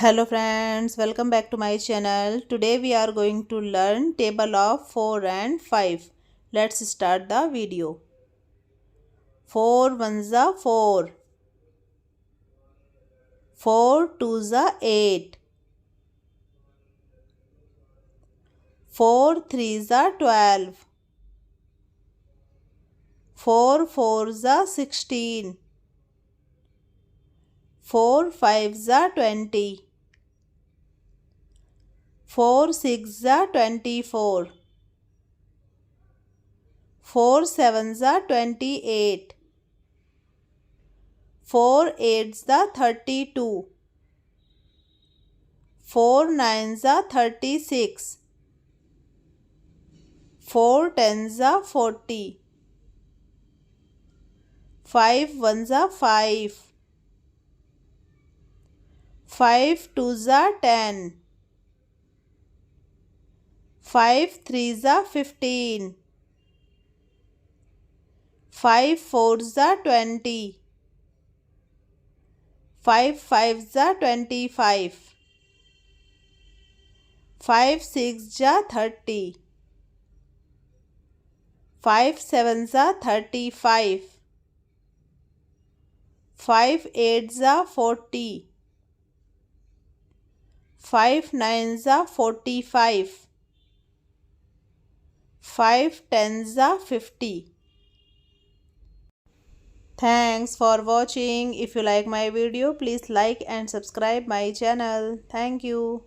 Hello friends, welcome back to my channel. Today we are going to learn table of 4 and 5. Let's start the video. 4 ones are 4. 4 twos are 8. 4 threes are 12. 4 fours are 16. 4 fives are 20. 4 sixes are 24. 4 sevens are 28. 4 eights are 32. 4 nines are 36. 4 tens are 40. 5 ones are 5. 5 twos are 10. 5 threes are 15. 5 fours are 20. 5 fives are 25. 5 sixes are 30. 5 sevens are 35. 5 eights are 40. 5 nines are 45. 5 tens are 50. Thanks for watching. If you like my video, please like and subscribe my channel. Thank you.